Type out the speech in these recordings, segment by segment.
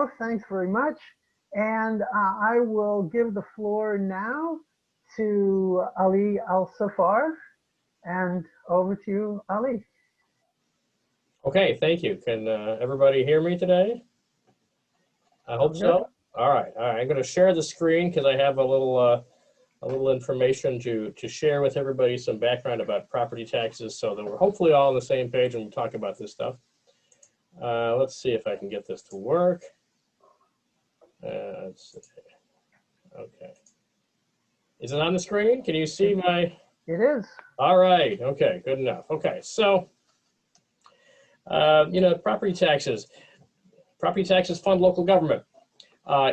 Joe. Thanks very much. And I will give the floor now to Ali ElSaffar. And over to you, Ali. Okay, thank you. Can everybody hear me today? I hope so. All right. I'm going to share the screen because I have a little information to share with everybody, some background about property taxes, so that we're hopefully all on the same page when we talk about this stuff. Let's see if I can get this to work. Let's see. Okay. Is it on the screen? Can you see my? It is. All right. Okay. Good enough. Okay. So, property taxes. Property taxes fund local government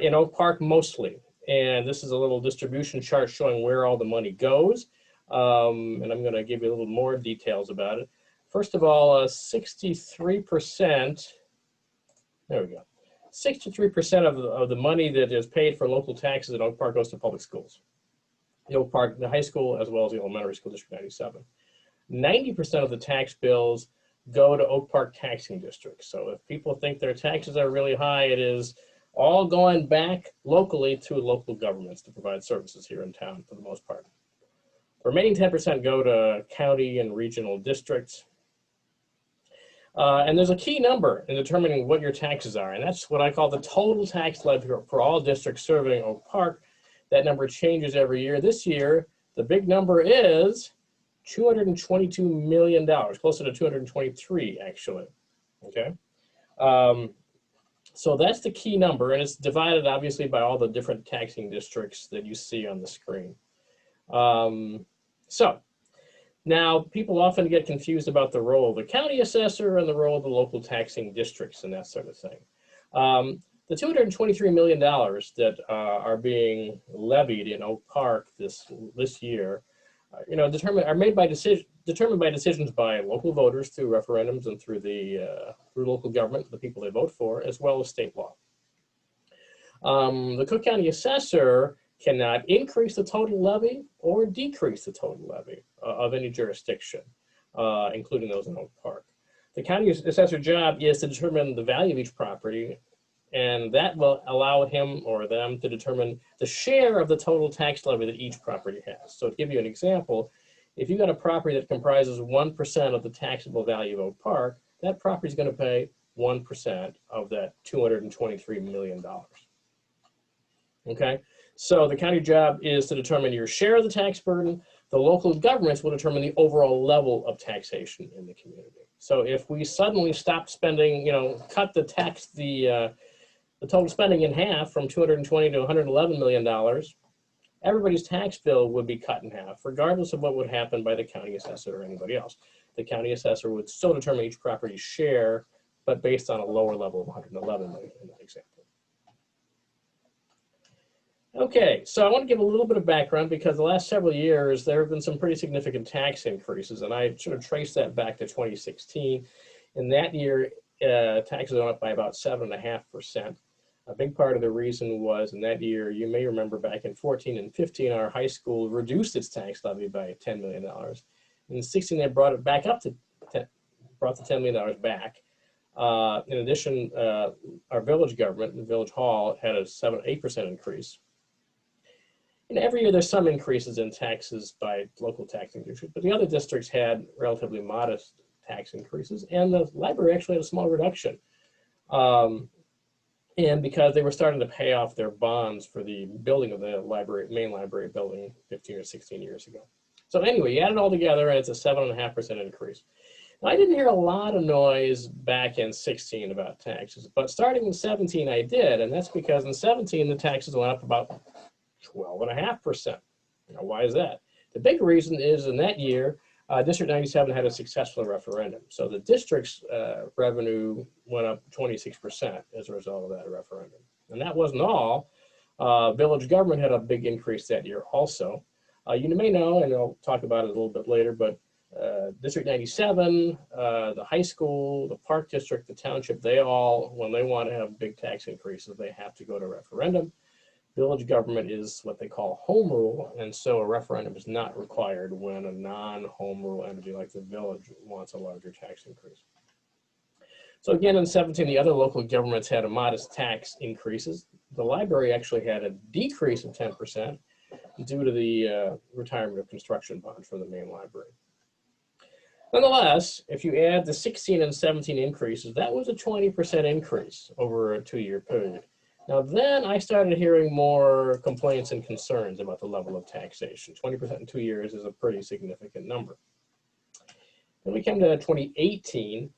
in Oak Park mostly. And this is a little distribution chart showing where all the money goes. And I'm going to give you a little more details about it. First of all, 63%, there we go. 63% of the money that is paid for local taxes in Oak Park goes to public schools. The Oak Park, the high school, as well as the elementary school, District 97. 90% of the tax bills go to Oak Park taxing districts. So if people think their taxes are really high, it is all going back locally to local governments to provide services here in town for the most part. The remaining 10% go to county and regional districts. And there's a key number in determining what your taxes are, and that's what I call the total tax levy for all districts serving Oak Park. That number changes every year. This year, the big number is $222 million, closer to 223 actually, okay? So that's the key number, and it's divided obviously by all the different taxing districts that you see on the screen. So now people often get confused about the role of the county assessor and the role of the local taxing districts and that sort of thing. The $223 million that are being levied in Oak Park this year, determined by decisions by local voters through referendums and through local government, the people they vote for, as well as state law. The Cook County Assessor cannot increase the total levy or decrease the total levy of any jurisdiction, including those in Oak Park. The county assessor job is to determine the value of each property, and that will allow him or them to determine the share of the total tax levy that each property has. So to give you an example, if you've got a property that comprises 1% of the taxable value of Oak Park, that property is going to pay 1% of that $223 million. Okay, so the county job is to determine your share of the tax burden. The local governments will determine the overall level of taxation in the community. So if we suddenly stop spending, cut the total spending in half from $220 to $111 million, everybody's tax bill would be cut in half, regardless of what would happen by the county assessor or anybody else. The county assessor would still determine each property's share, but based on a lower level of $111 million in that example. Okay, so I want to give a little bit of background because the last several years there have been some pretty significant tax increases, and I sort of traced that back to 2016. In that year, taxes went up by about 7.5%. A big part of the reason was in that year, you may remember back in 14 and 15, our high school reduced its tax levy by $10 million. In 16, they brought it back up to brought the $10 million back. In addition, our village government, the village hall, had a 8% increase. And every year there's some increases in taxes by local taxing districts, but the other districts had relatively modest tax increases, and the library actually had a small reduction. And because they were starting to pay off their bonds for the building of the library, main library building 15 or 16 years ago. So anyway, you add it all together and it's a 7.5% increase. Now, I didn't hear a lot of noise back in 16 about taxes, but starting in 17 I did, and that's because in 17 the taxes went up about 12.5%. Why is that? The big reason is in that year, District 97 had a successful referendum. So the district's revenue went up 26% as a result of that referendum. And that wasn't all. Village government had a big increase that year also. You may know, and I'll talk about it a little bit later, but District 97, the high school, the park district, the township, they all, when they want to have big tax increases, they have to go to referendum. Village government is what they call home rule, and so a referendum is not required when a non-home rule entity like the village wants a larger tax increase. So again, in 17, the other local governments had a modest tax increases. The library actually had a decrease of 10% due to the retirement of construction bonds from the main library. Nonetheless, if you add the 16 and 17 increases, that was a 20% increase over a 2-year period. Now then I started hearing more complaints and concerns about the level of taxation. 20% in 2 years is a pretty significant number. Then we came to 2018,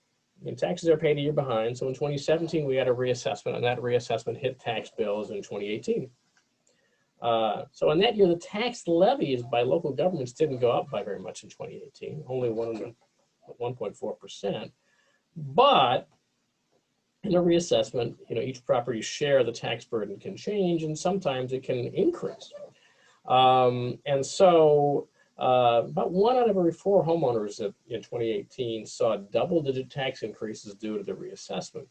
and taxes are paid a year behind. So in 2017, we had a reassessment, and that reassessment hit tax bills in 2018. So in that year, the tax levies by local governments didn't go up by very much in 2018, only 1.4%. But in a reassessment, each property's share of the tax burden can change, and sometimes it can increase. And so about 1 out of every 4 homeowners in 2018 saw double-digit tax increases due to the reassessment,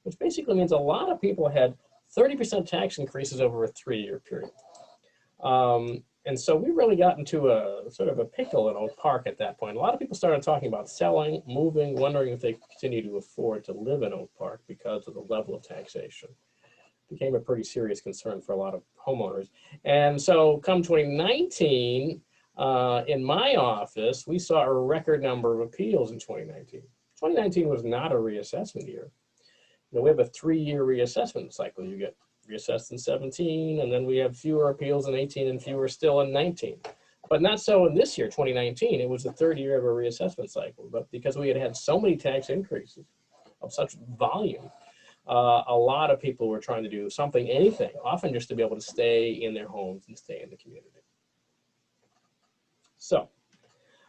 which basically means a lot of people had 30% tax increases over a 3-year period. And so we really got into a sort of a pickle in Oak Park at that point. A lot of people started talking about selling, moving, wondering if they could continue to afford to live in Oak Park because of the level of taxation. It became a pretty serious concern for a lot of homeowners. And so come 2019, in my office, we saw a record number of appeals in 2019. 2019 was not a reassessment year. We have a 3-year reassessment cycle. You get reassessed in 17, and then we have fewer appeals in 18 and fewer still in 19. But not so in this year, 2019. It was the 3rd year of a reassessment cycle. But because we had had so many tax increases of such volume, a lot of people were trying to do something, anything, often just to be able to stay in their homes and stay in the community. So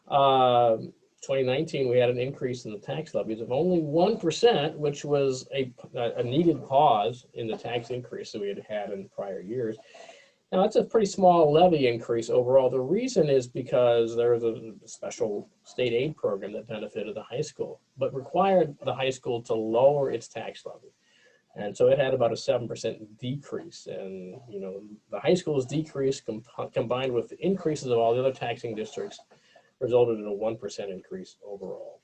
2019, we had an increase in the tax levies of only 1%, which was a needed pause in the tax increase that we had had in prior years. Now, that's a pretty small levy increase overall. The reason is because there was a special state aid program that benefited the high school, but required the high school to lower its tax levy. And so it had about a 7% decrease. And, the high school's decrease combined with the increases of all the other taxing districts resulted in a 1% increase overall.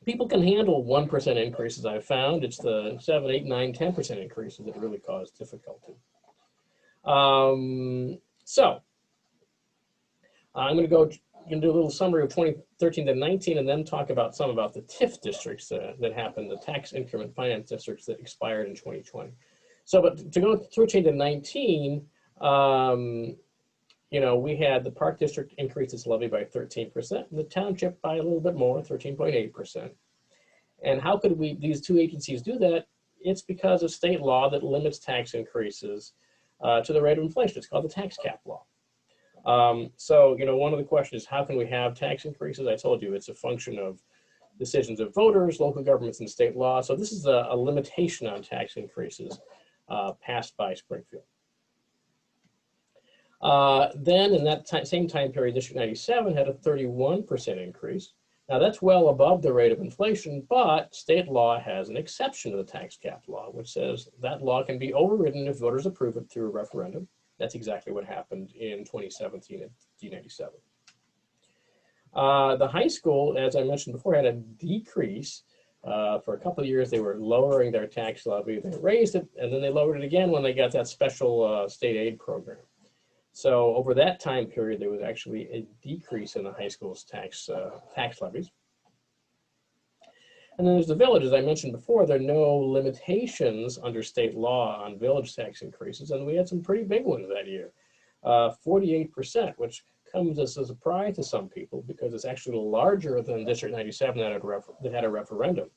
People can handle 1% increases, I've found. It's the 7, 8, 9, 10% increases that really cause difficulty. So I'm going to do a little summary of 2013 to 19 and then talk about some about the TIF districts that happened, the tax increment finance districts that expired in 2020. So, but to go 13 to 19, we had the Park District increase its levy by 13%, and the township by a little bit more, 13.8%. And how could these two agencies do that? It's because of state law that limits tax increases to the rate of inflation. It's called the tax cap law. So, one of the questions is how can we have tax increases? I told you it's a function of decisions of voters, local governments, and state law. So this is a limitation on tax increases passed by Springfield. Then in that same time period, District 97 had a 31% increase. Now that's well above the rate of inflation, but state law has an exception to the tax cap law, which says that law can be overridden if voters approve it through a referendum. That's exactly what happened in 2017 at D97. The high school, as I mentioned before, had a decrease. For a couple of years, they were lowering their tax levy. They raised it, and then they lowered it again when they got that special state aid program. So over that time period, there was actually a decrease in the high school's tax levies. And then there's the village. As I mentioned before, there are no limitations under state law on village tax increases, and we had some pretty big ones that year. 48%, which comes as a surprise to some people because it's actually larger than District 97 that had a referendum.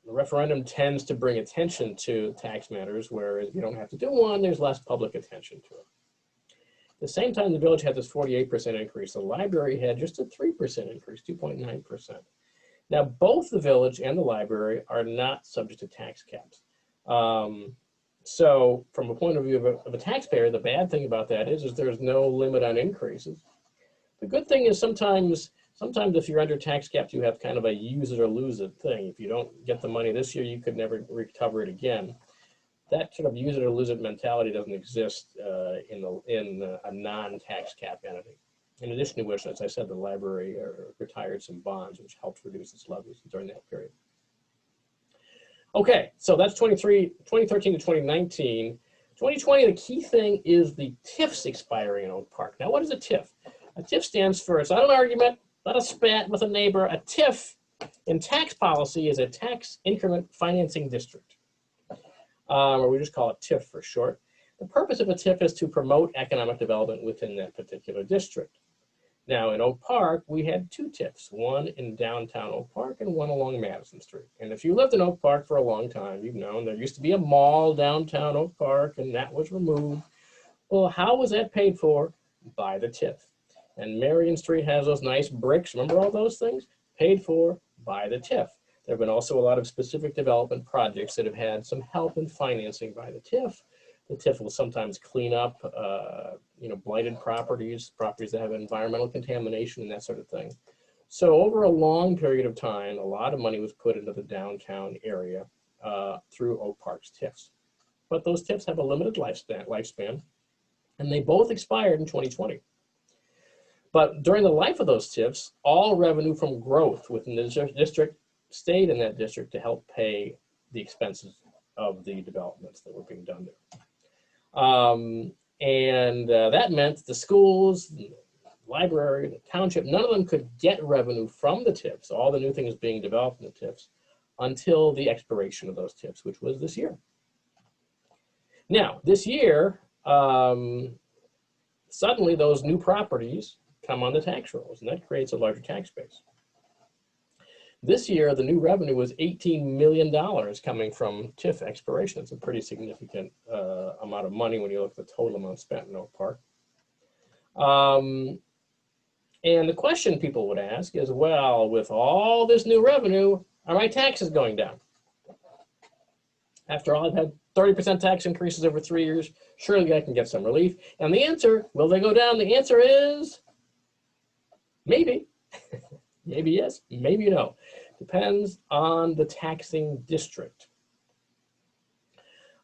The referendum tends to bring attention to tax matters, whereas if you don't have to do one, there's less public attention to it. At the same time, the village had this 48% increase. The library had just a 3% increase, 2.9%. Now, both the village and the library are not subject to tax caps. So from a point of view of a taxpayer, the bad thing about that is there's no limit on increases. The good thing is sometimes if you're under tax caps, you have kind of a use it or lose it thing. If you don't get the money this year, you could never recover it again. That sort of use it or lose it mentality doesn't exist in a non-tax cap entity. In addition to which, as I said, the library retired some bonds, which helped reduce its levies during that period. Okay, so that's 2013 to 2019. 2020, the key thing is the TIFs expiring in Oak Park. Now, what is a TIF? A TIF stands for, it's not an argument, not a spat with a neighbor. A TIF in tax policy is a tax increment financing district, or we just call it TIF for short. The purpose of a TIF is to promote economic development within that particular district. Now, in Oak Park, we had two TIFs, one in downtown Oak Park and one along Madison Street. And if you lived in Oak Park for a long time, you've known there used to be a mall downtown Oak Park, and that was removed. Well, how was that paid for? By the TIF. And Marion Street has those nice bricks. Remember all those things? Paid for by the TIF. There have been also a lot of specific development projects that have had some help in financing by the TIF. The TIF will sometimes clean up, blighted properties that have environmental contamination and that sort of thing. So over a long period of time, a lot of money was put into the downtown area through Oak Park's TIFs. But those TIFs have a limited lifespan, and they both expired in 2020. But during the life of those TIFs, all revenue from growth within the district stayed in that district to help pay the expenses of the developments that were being done there. That meant the schools, the library, the township, none of them could get revenue from the TIFs, all the new things being developed in the TIFs, until the expiration of those TIFs, which was this year. Now, this year, suddenly those new properties come on the tax rolls, and that creates a larger tax base. This year, the new revenue was $18 million coming from TIF expiration. It's a pretty significant amount of money when you look at the total amount spent in Oak Park. And the question people would ask is, well, with all this new revenue, are my taxes going down? After all, I've had 30% tax increases over 3 years. Surely I can get some relief. And the answer, will they go down? The answer is maybe. Maybe yes, maybe no. Depends on the taxing district.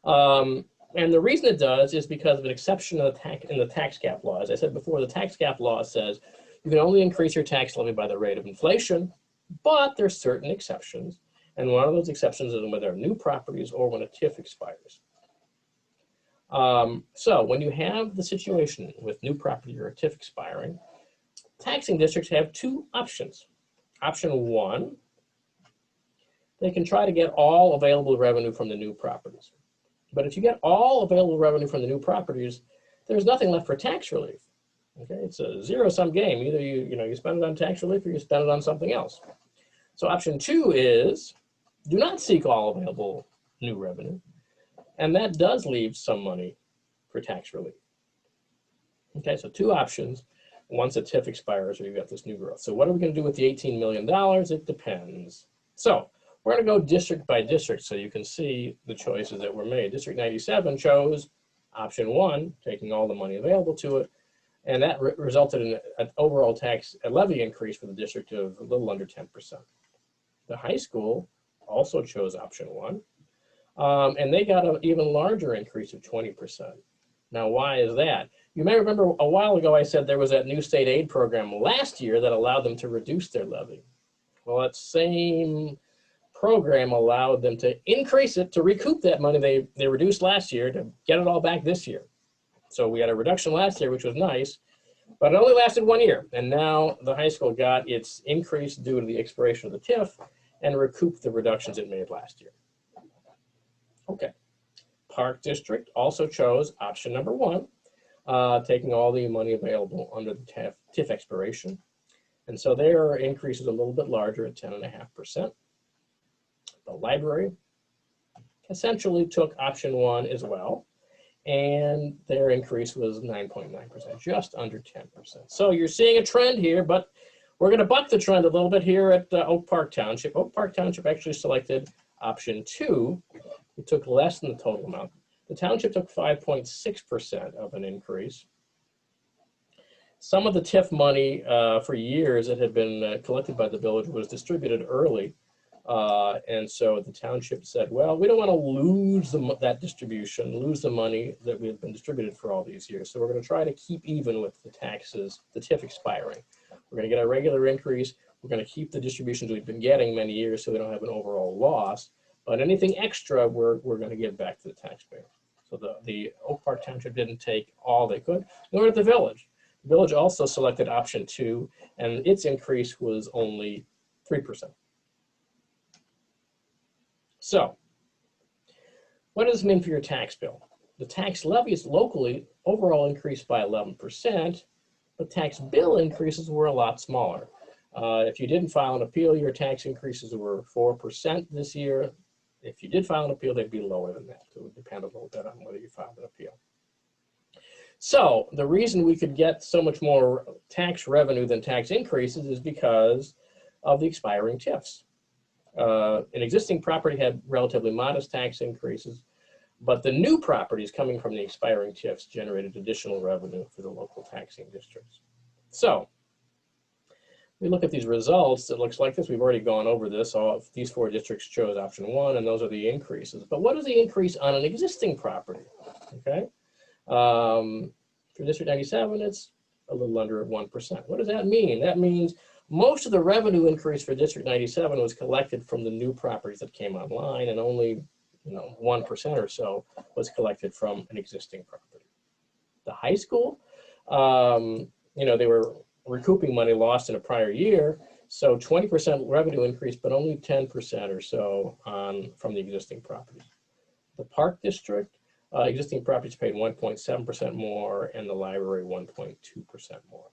And the reason it does is because of an exception in the tax cap law. As I said before, the tax cap law says you can only increase your tax levy by the rate of inflation, but there's certain exceptions. And one of those exceptions is when there are new properties or when a TIF expires. So when you have the situation with new property or a TIF expiring, taxing districts have two options. Option one, they can try to get all available revenue from the new properties. But if you get all available revenue from the new properties, there's nothing left for tax relief. Okay, it's a zero-sum game. Either you spend it on tax relief or you spend it on something else. So option two is do not seek all available new revenue, and that does leave some money for tax relief. Okay, so two options. Once a TIF expires or you've got this new growth. So what are we going to do with the $18 million? It depends. So we're going to go district by district so you can see the choices that were made. District 97 chose option one, taking all the money available to it, and that resulted in an overall tax levy increase for the district of a little under 10%. The high school also chose option one, and they got an even larger increase of 20%. Now, why is that? You may remember a while ago I said there was that new state aid program last year that allowed them to reduce their levy. Well, that same program allowed them to increase it to recoup that money they reduced last year to get it all back this year. So we had a reduction last year, which was nice, but it only lasted 1 year. And now the high school got its increase due to the expiration of the TIF and recouped the reductions it made last year. Okay. Park District also chose option number one, taking all the money available under the TIF expiration. And so their increase is a little bit larger at 10.5%. The library essentially took option one as well, and their increase was 9.9%, just under 10%. So you're seeing a trend here, but we're going to buck the trend a little bit here at Oak Park Township. Oak Park Township actually selected option two. It took less than the total amount. The township took 5.6% of an increase. Some of the TIF money for years that had been collected by the village was distributed early And so the township said, well, we don't want to lose that distribution, lose the money that we've been distributed for all these years. So we're going to try to keep even with the taxes, the TIF expiring. We're going to get a regular increase. We're going to keep the distributions we've been getting many years so we don't have an overall loss. But anything extra, we're going to give back to the taxpayer. So the Oak Park Township didn't take all they could, nor did the village. The village also selected option 2, and its increase was only 3%. So, what does this mean for your tax bill? The tax levies locally overall increased by 11%, but tax bill increases were a lot smaller. If you didn't file an appeal, your tax increases were 4% this year. If you did file an appeal, they'd be lower than that. So it would depend a little bit on whether you filed an appeal. So the reason we could get so much more tax revenue than tax increases is because of the expiring TIFs. An existing property had relatively modest tax increases, but the new properties coming from the expiring TIFs generated additional revenue for the local taxing districts. So we look at these results, it looks like this. We've already gone over this. All of these 4 districts chose option 1, and those are the increases. But what is the increase on an existing property? Okay. For District 97, it's a little under 1%. What does that mean? That means most of the revenue increase for District 97 was collected from the new properties that came online, and only 1% or so was collected from an existing property. The high school, they were recouping money lost in a prior year, so 20% revenue increase, but only 10% or so from the existing properties. The Park District, existing properties paid 1.7% more, and the library 1.2% more.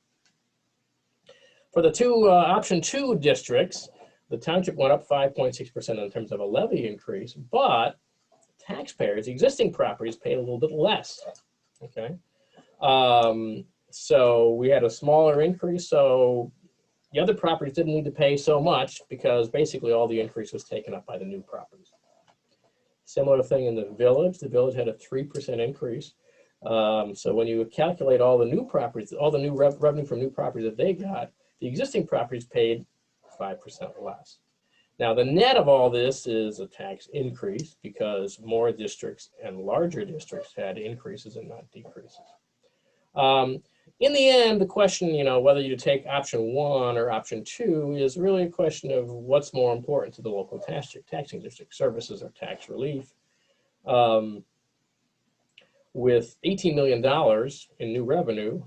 For the option 2 districts, the township went up 5.6% in terms of a levy increase, but taxpayers, existing properties, paid a little bit less. Okay, so we had a smaller increase. So the other properties didn't need to pay so much because basically all the increase was taken up by the new properties. Similar thing in the village. The village had a 3% increase. So when you calculate all the new properties, all the new revenue from new properties that they got, the existing properties paid 5% less. Now, the net of all this is a tax increase because more districts and larger districts had increases and not decreases. In the end, the question, whether you take option 1 or option 2 is really a question of what's more important to the local taxing district, services or tax relief. With $18 million in new revenue,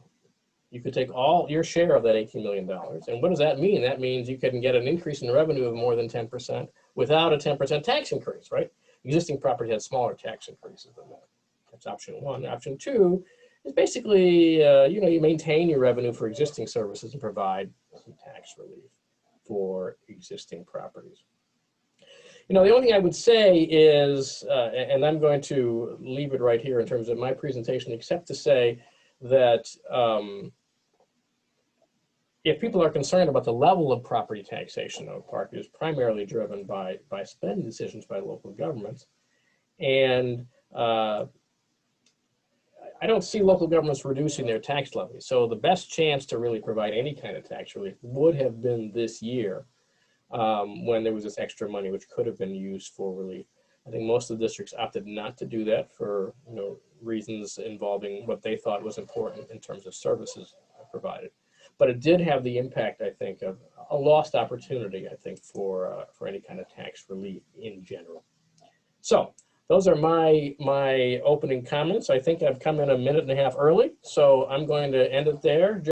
you could take all your share of that $18 million. And what does that mean? That means you can get an increase in revenue of more than 10% without a 10% tax increase, right? Existing property has smaller tax increases than that. That's option 1. Option 2 is basically, you maintain your revenue for existing services and provide some tax relief for existing properties. The only thing I would say is, and I'm going to leave it right here in terms of my presentation, except to say that if people are concerned about the level of property taxation in Oak Park, it is primarily driven by spending decisions by local governments. And I don't see local governments reducing their tax levy. So the best chance to really provide any kind of tax relief would have been this year when there was this extra money which could have been used for relief. I think most of the districts opted not to do that for reasons involving what they thought was important in terms of services provided. But it did have the impact, I think, of a lost opportunity, I think, for any kind of tax relief in general. So those are my opening comments. I think I've come in a minute and a half early, so I'm going to end it there.